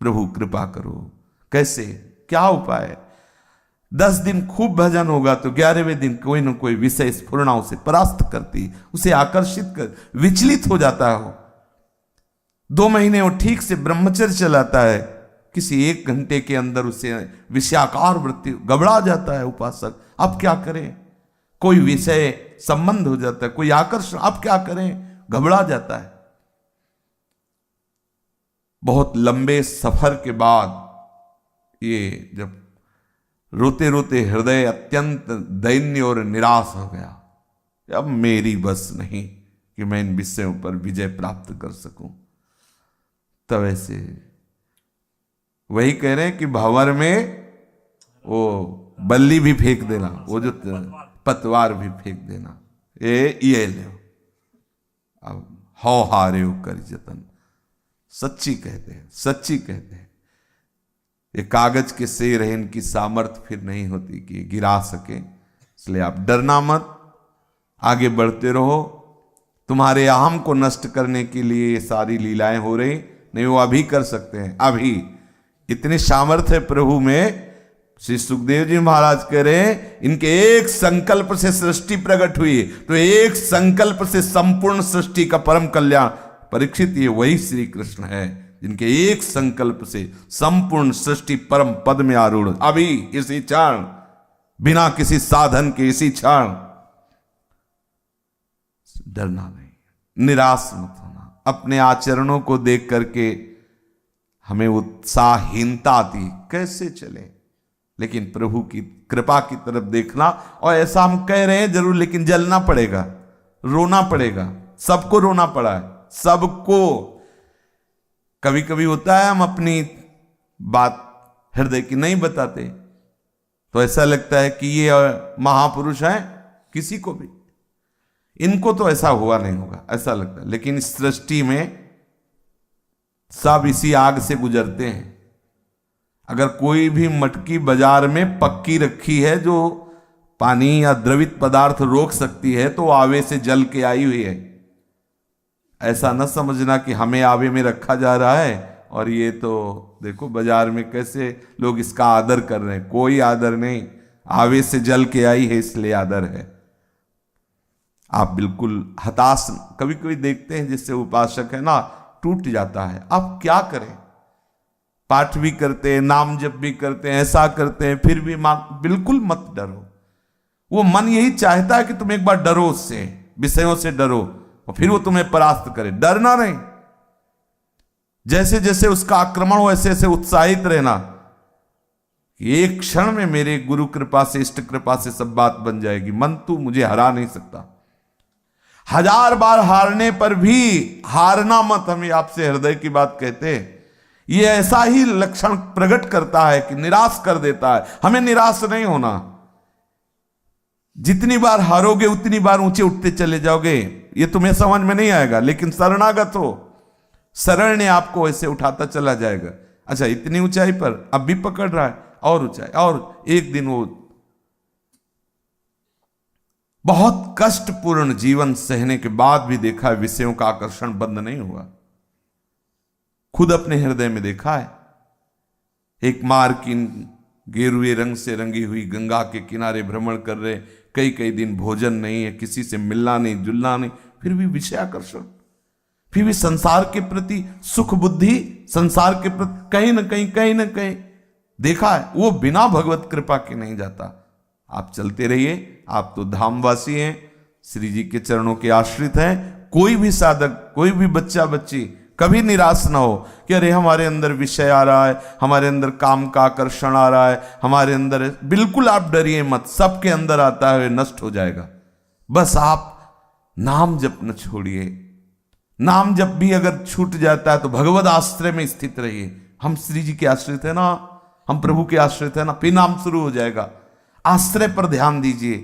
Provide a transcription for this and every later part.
प्रभु कृपा करो। कैसे, क्या उपाय? 10 दिन खूब भजन होगा तो 11वें दिन कोई ना कोई विषय स्फुरणा उसे परास्त करती, उसे आकर्षित कर, विचलित हो जाता हो। 2 महीने वो ठीक से ब्रह्मचर्य चलाता है, किसी 1 घंटे के अंदर उसे विषयाकार वृत्ति, गबड़ा जाता है उपासक। अब क्या करें? कोई विषय संबंध हो जाता है, कोई आकर्षण, अब क्या करें? घबरा जाता है। बहुत लंबे सफर के बाद ये जब रोते रोते हृदय अत्यंत दैन्य और निराश हो गया, अब मेरी बस नहीं कि मैं इन विषयों पर विजय प्राप्त कर सकूं, तब ऐसे वही कह रहे हैं कि भंवर में वो बल्ली भी फेंक देना, वो जो पतवार भी फेंक देना, ये लो, अब हौ हारे हो कर जतन। सच्ची कहते हैं, सच्ची कहते हैं। ये कागज के शेर है, इनकी सामर्थ्य फिर नहीं होती कि गिरा सके। इसलिए आप डरना मत, आगे बढ़ते रहो। तुम्हारे अहम को नष्ट करने के लिए ये सारी लीलाएं हो रही नहीं, वो अभी कर सकते हैं। अभी इतनी सामर्थ्य है प्रभु में। श्री सुखदेव जी महाराज कह रहे हैं, इनके एक संकल्प से सृष्टि प्रकट हुई, तो एक संकल्प से संपूर्ण सृष्टि का परम कल्याण। परीक्षित, ये वही श्री कृष्ण है जिनके एक संकल्प से संपूर्ण सृष्टि परम पद में आरूढ़, अभी इसी क्षण, बिना किसी साधन के इसी क्षण। डरना नहीं, निराश मत होना। अपने आचरणों को देख करके हमें उत्साहहीनता आती, कैसे चले, लेकिन प्रभु की कृपा की तरफ देखना। और ऐसा हम कह रहे हैं जरूर, लेकिन जलना पड़ेगा, रोना पड़ेगा। सबको रोना पड़ा है, सबको। कभी कभी होता है हम अपनी बात हृदय की नहीं बताते, तो ऐसा लगता है कि ये महापुरुष हैं, किसी को भी इनको तो ऐसा हुआ नहीं होगा, ऐसा लगता है। लेकिन इस सृष्टि में सब इसी आग से गुजरते हैं। अगर कोई भी मटकी बाजार में पक्की रखी है जो पानी या द्रवित पदार्थ रोक सकती है, तो आवे से जल के आई हुई है। ऐसा न समझना कि हमें आवे में रखा जा रहा है और ये तो देखो बाजार में कैसे लोग इसका आदर कर रहे हैं। कोई आदर नहीं, आवे से जल के आई है इसलिए आदर है। आप बिल्कुल हताश, कभी कभी देखते हैं जिससे उपासक है ना, टूट जाता है। अब क्या करें? पाठ भी करते हैं, नाम जप भी करते हैं, ऐसा करते हैं, फिर भी बिल्कुल मत डरो। वो मन यही चाहता है कि तुम एक बार डरो, उससे, विषयों से डरो, और फिर वो तुम्हें परास्त करे। डरना नहीं, जैसे जैसे उसका आक्रमण हो वैसे ऐसे उत्साहित रहना कि एक क्षण में मेरे गुरु कृपा से, इष्ट कृपा से सब बात बन जाएगी। मन तू मुझे हरा नहीं सकता। 1000 बार हारने पर भी हारना मत। हमें आपसे हृदय की बात कहते हैं, ये ऐसा ही लक्षण प्रकट करता है कि निराश कर देता है। हमें निराश नहीं होना। जितनी बार हारोगे उतनी बार ऊंचे उठते चले जाओगे। ये तुम्हें समझ में नहीं आएगा, लेकिन शरणागत हो, शरण ने आपको ऐसे उठाता चला जाएगा। अच्छा, इतनी ऊंचाई पर अब भी पकड़ रहा है, और ऊंचाई, और एक दिन वो बहुत कष्टपूर्ण जीवन सहने के बाद भी देखा है विषयों का आकर्षण बंद नहीं हुआ। खुद अपने हृदय में देखा है। एक मार्किन गेरुए रंग से रंगी हुई गंगा के किनारे भ्रमण कर रहे, कई कई दिन भोजन नहीं है, किसी से मिलना नहीं, जुलना नहीं, फिर भी विषय आकर्षण, फिर भी संसार के प्रति सुख बुद्धि, संसार के प्रति कहीं ना कहीं देखा है। वो बिना भगवत कृपा के नहीं जाता। आप चलते रहिए, आप तो धामवासी हैं, श्री जी के चरणों के आश्रित हैं। कोई भी साधक, कोई भी बच्चा बच्ची कभी निराश ना हो कि अरे हमारे अंदर विषय आ रहा है, हमारे अंदर काम का आकर्षण आ रहा है, हमारे अंदर। बिल्कुल आप डरिए मत, सबके अंदर आता है, नष्ट हो जाएगा। बस आप नाम जप न छोड़िए। नाम जप भी अगर छूट जाता है तो भगवत आश्रय में स्थित रहिए। हम श्री जी के आश्रित है ना, हम प्रभु के आश्रित है ना, फिर नाम शुरू हो जाएगा। आश्रय पर ध्यान दीजिए।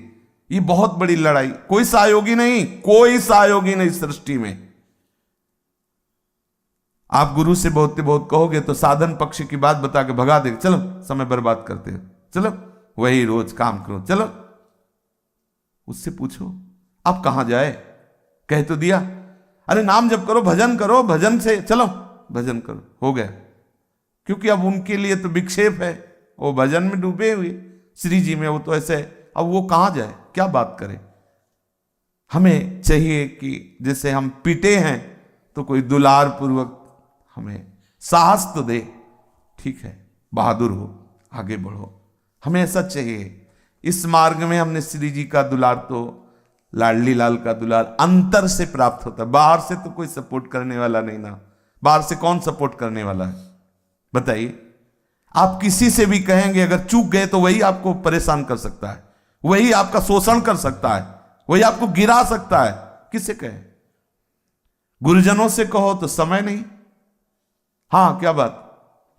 ये बहुत बड़ी लड़ाई, कोई सहयोगी नहीं, कोई सहयोगी नहीं सृष्टि में। आप गुरु से बहुत कहोगे तो साधन पक्ष की बात बता के भगा देगा। चलो समय बर्बाद करते हो, चलो वही रोज काम करो, चलो। उससे पूछो आप कहां जाए, कह तो दिया, अरे नाम जप करो, भजन करो, भजन से चलो, भजन करो, हो गया। क्योंकि अब उनके लिए तो विक्षेप है, वो भजन में डूबे हुए श्री जी में, वो तो ऐसे अब वो कहां जाए, क्या बात करे। हमें चाहिए कि जैसे हम पीटे हैं तो कोई दुलार पूर्वक हमें साहस तो दे, ठीक है, बहादुर हो, आगे बढ़ो, हमें ऐसा चाहिए। इस मार्ग में हमने श्री जी का दुलार तो, लाडली लाल का दुलार अंतर से प्राप्त होता है, बाहर से तो कोई सपोर्ट करने वाला नहीं ना। बाहर से कौन सपोर्ट करने वाला है बताइए। आप किसी से भी कहेंगे, अगर चूक गए तो वही आपको परेशान कर सकता है, वही आपका शोषण कर सकता है, वही आपको गिरा सकता है। किससे कहे? गुरुजनों से कहो तो समय नहीं, हाँ क्या बात,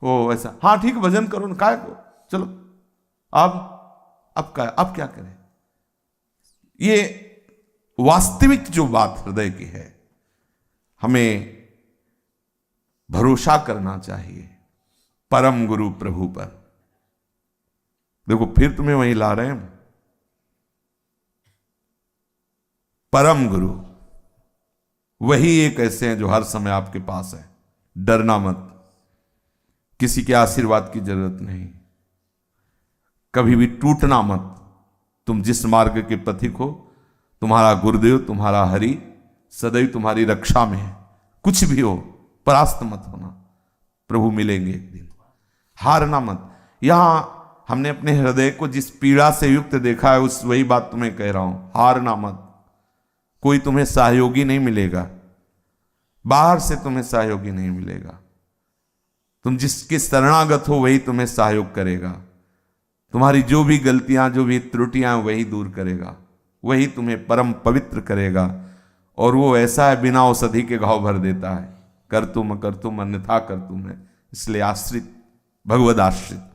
वो ऐसा, हाँ ठीक भजन करो ना, काय को चलो, अब क्या करें। ये वास्तविक जो बात हृदय की है, हमें भरोसा करना चाहिए परम गुरु प्रभु पर। देखो फिर तुम्हें वहीं ला रहे हैं, परम गुरु वही एक ऐसे हैं जो हर समय आपके पास है। डरना मत, किसी के आशीर्वाद की जरूरत नहीं, कभी भी टूटना मत। तुम जिस मार्ग के पथिक हो, तुम्हारा गुरुदेव, तुम्हारा हरि सदैव तुम्हारी रक्षा में है। कुछ भी हो, परास्त मत होना, प्रभु मिलेंगे एक दिन, हारना मत। यहां हमने अपने हृदय को जिस पीड़ा से युक्त देखा है, उस वही बात तुम्हें कह रहा हूं, हारना मत। कोई तुम्हें सहयोगी नहीं मिलेगा, बाहर से तुम्हें सहयोगी नहीं मिलेगा। तुम जिसके शरणागत हो वही तुम्हें सहयोग करेगा। तुम्हारी जो भी गलतियां, जो भी त्रुटियां, वही दूर करेगा, वही तुम्हें परम पवित्र करेगा। और वो ऐसा है, बिना औषधि के घाव भर देता है। कर तुम अन्यथा कर तुम है। इसलिए आश्रित, भगवद आश्रित